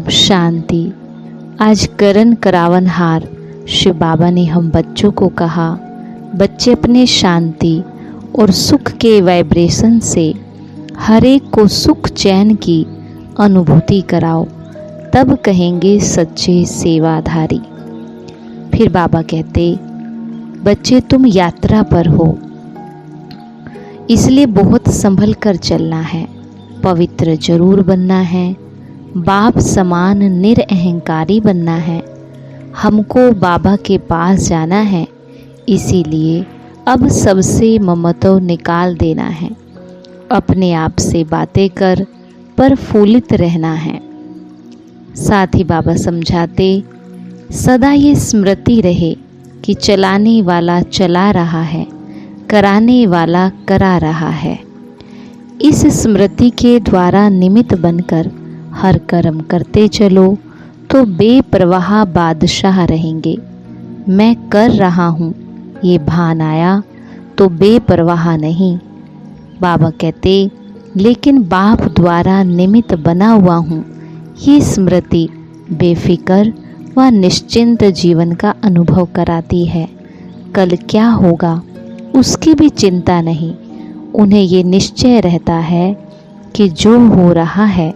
शांति। आज करण करावनहार शिव बाबा ने हम बच्चों को कहा, बच्चे अपने शांति और सुख के वाइब्रेशन से हर एक को सुख चैन की अनुभूति कराओ, तब कहेंगे सच्चे सेवाधारी। फिर बाबा कहते, बच्चे तुम यात्रा पर हो, इसलिए बहुत संभल कर चलना है, पवित्र जरूर बनना है, बाप समान निरअहंकारी बनना है। हमको बाबा के पास जाना है, इसीलिए अब सबसे ममत्व निकाल देना है। अपने आप से बातें कर प्रफुल्लित रहना है। साथ ही बाबा समझाते, सदा ये स्मृति रहे कि चलाने वाला चला रहा है, कराने वाला करा रहा है। इस स्मृति के द्वारा निमित्त बनकर हर कर्म करते चलो तो बेपरवाह बादशाह रहेंगे। मैं कर रहा हूँ ये भान आया तो बेपरवाह नहीं। बाबा कहते, लेकिन बाप द्वारा निमित्त बना हुआ हूँ, ये स्मृति बेफिक्र व निश्चिंत जीवन का अनुभव कराती है। कल क्या होगा उसकी भी चिंता नहीं। उन्हें ये निश्चय रहता है कि जो हो रहा है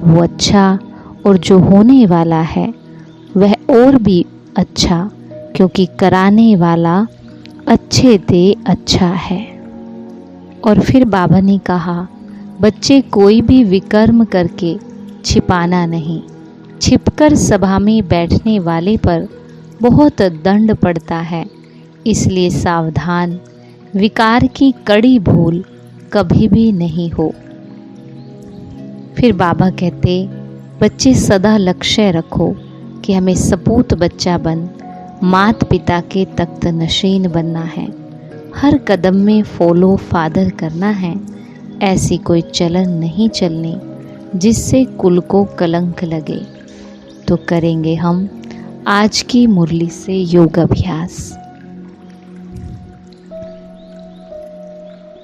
वो अच्छा, और जो होने वाला है वह और भी अच्छा, क्योंकि कराने वाला अच्छे दे अच्छा है। और फिर बाबा ने कहा, बच्चे कोई भी विकर्म करके छिपाना नहीं। छिपकर सभा में बैठने वाले पर बहुत दंड पड़ता है, इसलिए सावधान। विकार की कड़ी भूल कभी भी नहीं हो। फिर बाबा कहते, बच्चे सदा लक्ष्य रखो कि हमें सपूत बच्चा बन माता पिता के तख्त नशीन बनना है। हर कदम में फॉलो फादर करना है। ऐसी कोई चलन नहीं चलनी जिससे कुल को कलंक लगे। तो करेंगे हम आज की मुरली से योग अभ्यास।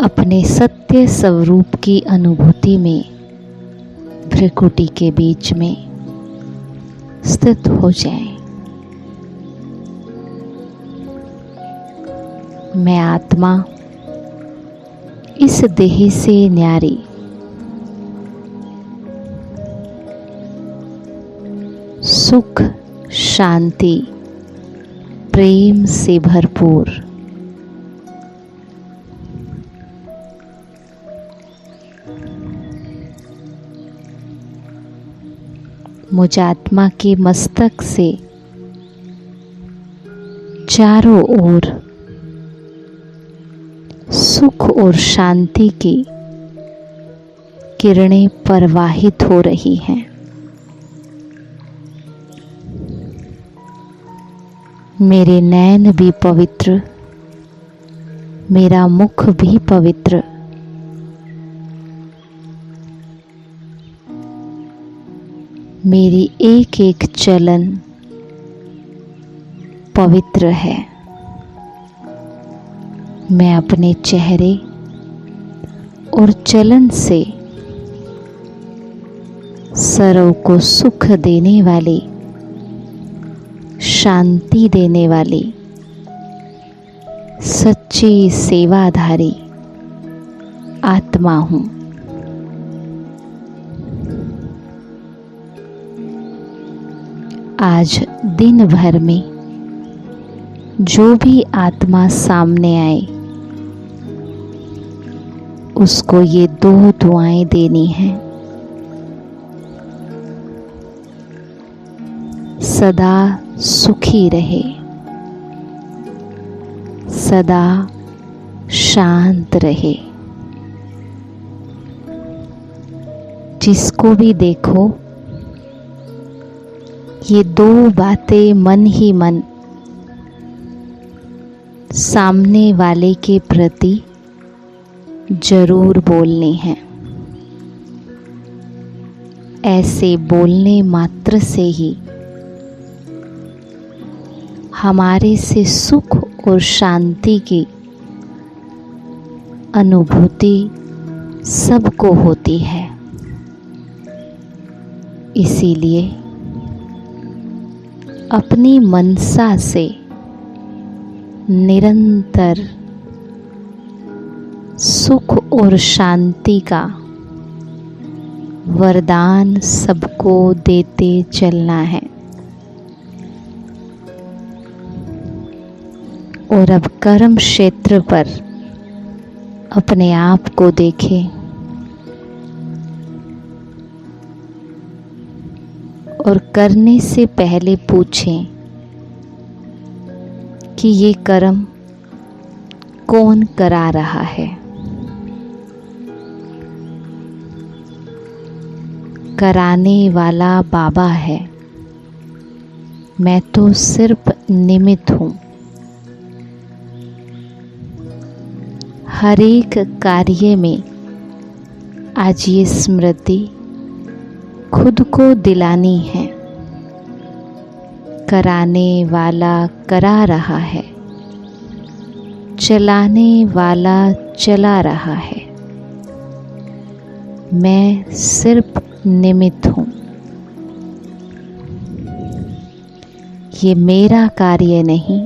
अपने सत्य स्वरूप की अनुभूति में भ्रिकुटी के बीच में स्थित हो जाएं। मैं आत्मा इस देह से न्यारी, सुख शांति प्रेम से भरपूर, मुझ आत्मा के मस्तक से चारों ओर सुख और शांति की किरणें प्रवाहित हो रही हैं। मेरे नैन भी पवित्र, मेरा मुख भी पवित्र, मेरी एक एक चलन पवित्र है। मैं अपने चेहरे और चलन से सर्व को सुख देने वाली, शांति देने वाली, सच्ची सेवाधारी आत्मा हूँ। आज दिन भर में जो भी आत्मा सामने आए उसको ये 2 दुआएं देनी हैं। सदा सुखी रहे, सदा शांत रहे। जिसको भी देखो ये 2 बातें मन ही मन सामने वाले के प्रति जरूर बोलनी है। ऐसे बोलने मात्र से ही हमारे से सुख और शांति की अनुभूति सबको होती है। इसीलिए अपनी मनसा से निरंतर सुख और शांति का वरदान सबको देते चलना है। और अब कर्म क्षेत्र पर अपने आप को देखें और करने से पहले पूछें कि ये कर्म कौन करा रहा है। कराने वाला बाबा है, मैं तो सिर्फ निमित्त हूँ। हर एक कार्य में आज ये स्मृति खुद को दिलानी है, कराने वाला करा रहा है, चलाने वाला चला रहा है, मैं सिर्फ निमित्त हूँ। ये मेरा कार्य नहीं,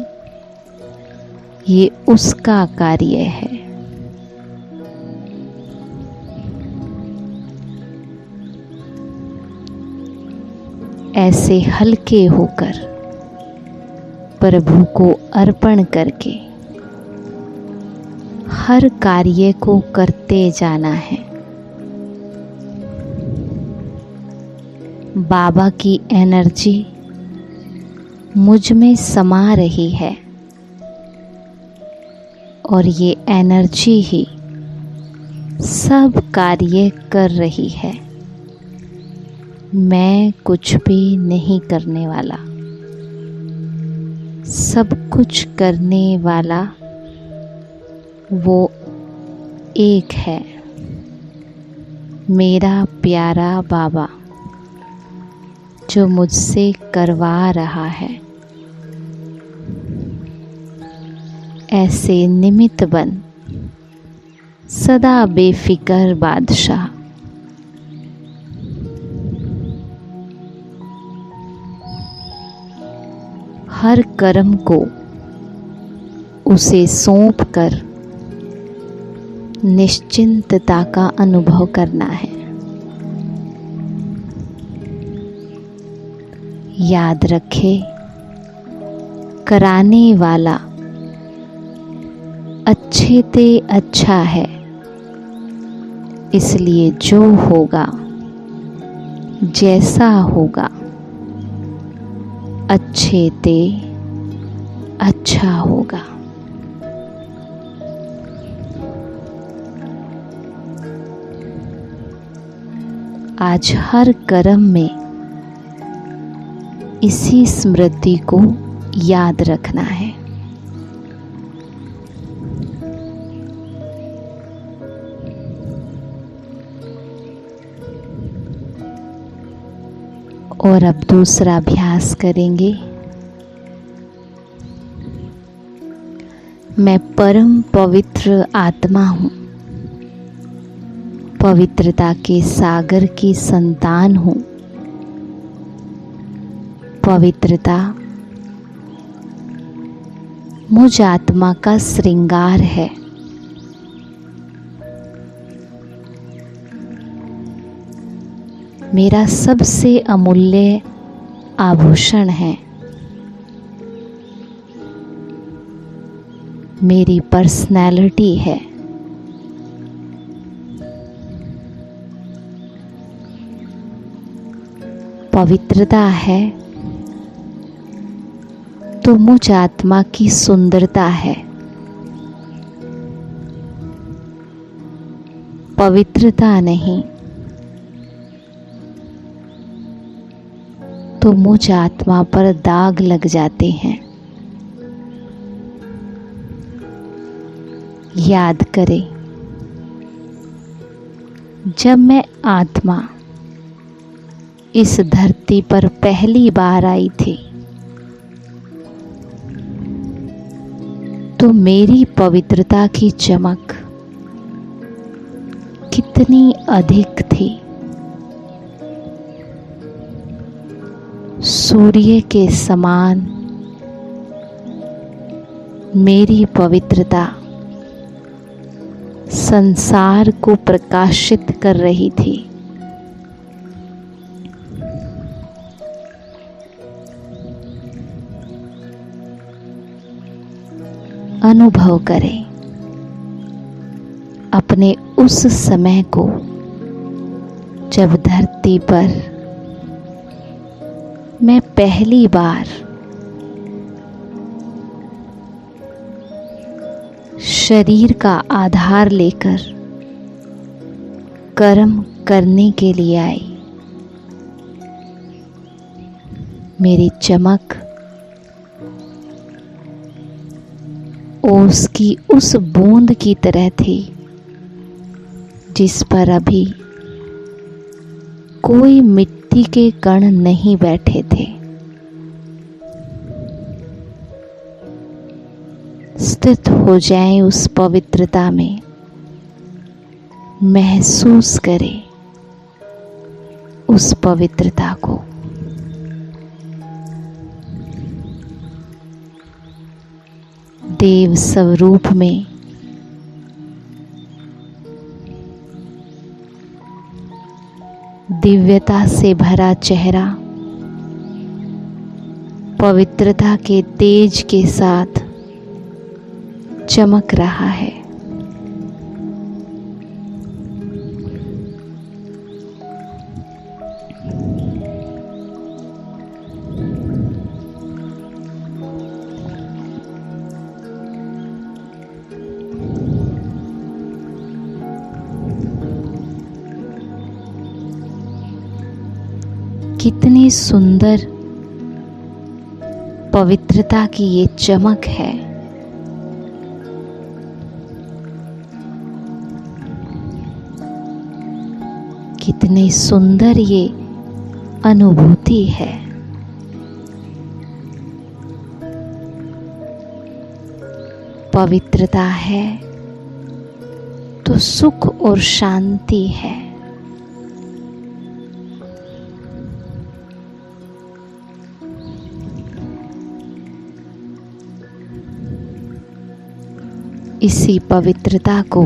ये उसका कार्य है। ऐसे हल्के होकर प्रभु को अर्पण करके हर कार्य को करते जाना है। बाबा की एनर्जी मुझ में समा रही है और ये एनर्जी ही सब कार्य कर रही है। मैं कुछ भी नहीं करने वाला, सब कुछ करने वाला वो एक है, मेरा प्यारा बाबा जो मुझसे करवा रहा है। ऐसे निमित्त बन सदा बेफिक्र बादशाह। हर कर्म को उसे सौंप कर निश्चिंतता का अनुभव करना है। याद रखे, कराने वाला अच्छे ते अच्छा है, इसलिए जो होगा जैसा होगा अच्छे ते अच्छा होगा। आज हर कर्म में इसी स्मृति को याद रखना है। और अब दूसरा अभ्यास करेंगे। मैं परम पवित्र आत्मा हूँ, पवित्रता के सागर की संतान हूँ। पवित्रता मुझ आत्मा का श्रृंगार है। मेरा सबसे अमूल्य आभूषण है। मेरी पर्सनैलिटी है। पवित्रता है तो मुझ आत्मा की सुंदरता है। पवित्रता नहीं तो मुझ आत्मा पर दाग लग जाते हैं। याद करें, जब मैं आत्मा इस धरती पर पहली बार आई थी तो मेरी पवित्रता की चमक कितनी अधिक थी। सूर्य के समान मेरी पवित्रता संसार को प्रकाशित कर रही थी। अनुभव करें अपने उस समय को जब धरती पर मैं पहली बार शरीर का आधार लेकर कर्म करने के लिए आई। मेरी चमक ओस की उस बूंद की तरह थी जिस पर अभी कोई मिट्टी के कण नहीं बैठे थे। स्थित हो जाएं उस पवित्रता में, महसूस करें उस पवित्रता को। देव स्वरूप में दिव्यता से भरा चेहरा पवित्रता के तेज के साथ चमक रहा है। कितनी सुंदर पवित्रता की ये चमक है। कितनी सुंदर ये अनुभूति है। पवित्रता है तो सुख और शांति है। इसी पवित्रता को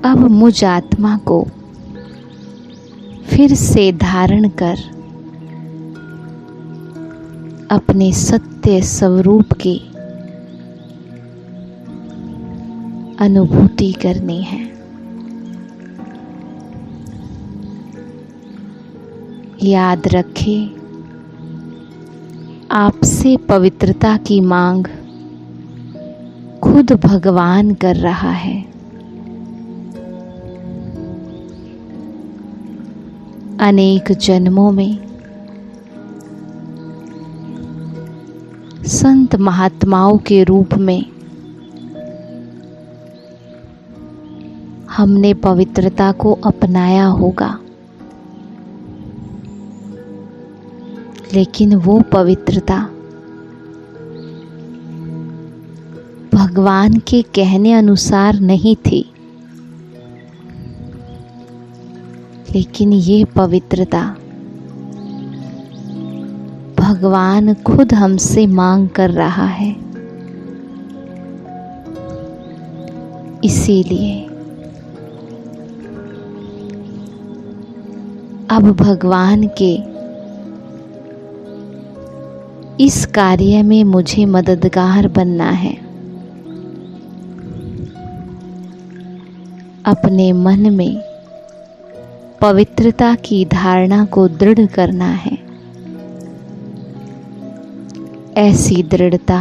अब मुझ आत्मा को फिर से धारण कर अपने सत्य स्वरूप की अनुभूति करनी है। याद रखें, आपसे पवित्रता की मांग खुद भगवान कर रहा है। अनेक जन्मों में संत महात्माओं के रूप में हमने पवित्रता को अपनाया होगा, लेकिन वो पवित्रता भगवान के कहने अनुसार नहीं थी। लेकिन ये पवित्रता भगवान खुद हमसे मांग कर रहा है। इसीलिए अब भगवान के इस कार्य में मुझे मददगार बनना है। अपने मन में पवित्रता की धारणा को दृढ़ करना है। ऐसी दृढ़ता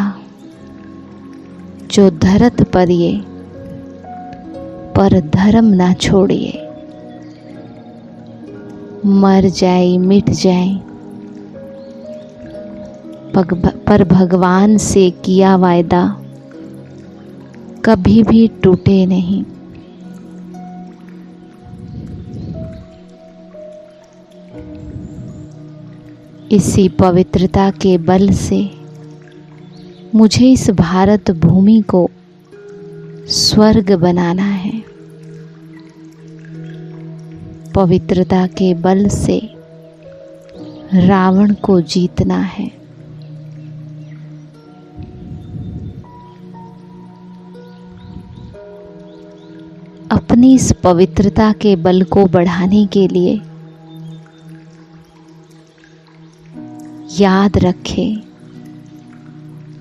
जो धरत पर ये पर धर्म ना छोड़िए, मर जाए मिट जाए पर भगवान से किया वायदा कभी भी टूटे नहीं। इसी पवित्रता के बल से मुझे इस भारत भूमि को स्वर्ग बनाना है। पवित्रता के बल से रावण को जीतना है। अपनी इस पवित्रता के बल को बढ़ाने के लिए याद रखें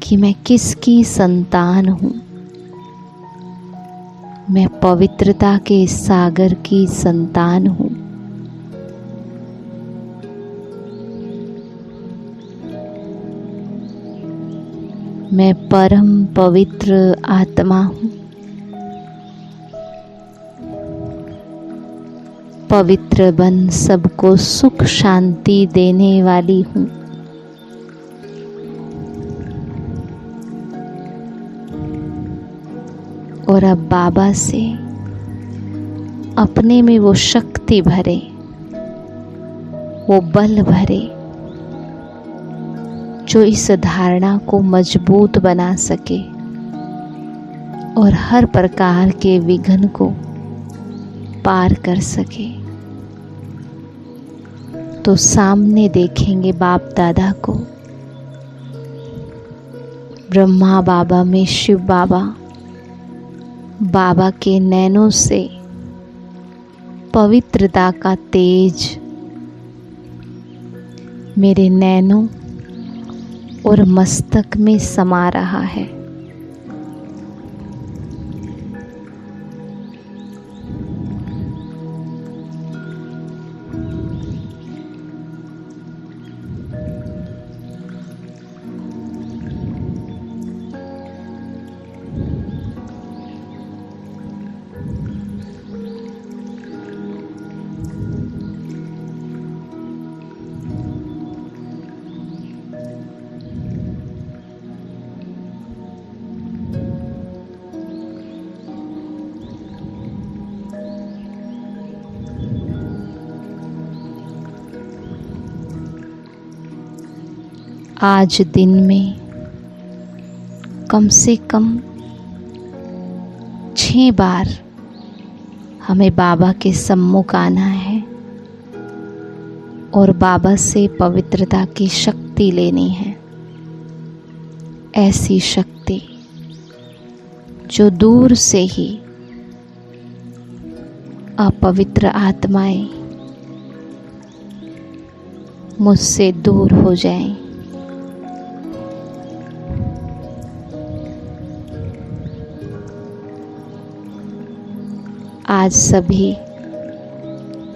कि मैं किसकी संतान हूँ। मैं पवित्रता के सागर की संतान हूँ। मैं परम पवित्र आत्मा हूँ। पवित्र बन सबको सुख शांति देने वाली हूँ। और अब बाबा से अपने में वो शक्ति भरे, वो बल भरे जो इस धारणा को मजबूत बना सके और हर प्रकार के विघ्न को पार कर सके। तो सामने देखेंगे बाप दादा को, ब्रह्मा बाबा में शिव बाबा, बाबा के नैनों से पवित्रता का तेज मेरे नैनों और मस्तक में समा रहा है। आज दिन में कम से कम 6 बार हमें बाबा के सम्मुख आना है और बाबा से पवित्रता की शक्ति लेनी है। ऐसी शक्ति जो दूर से ही अपवित्र आत्माएं मुझसे दूर हो जाएं। आज सभी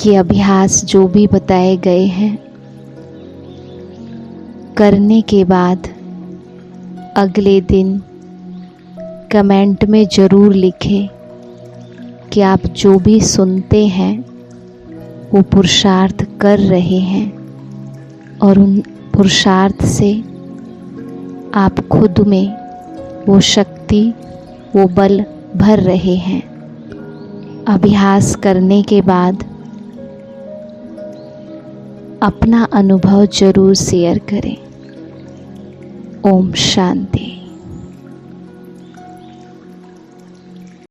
के अभ्यास जो भी बताए गए हैं करने के बाद अगले दिन कमेंट में ज़रूर लिखें कि आप जो भी सुनते हैं वो पुरुषार्थ कर रहे हैं और उन पुरुषार्थ से आप खुद में वो शक्ति, वो बल भर रहे हैं। अभ्यास करने के बाद अपना अनुभव जरूर शेयर करें। ओम शांति।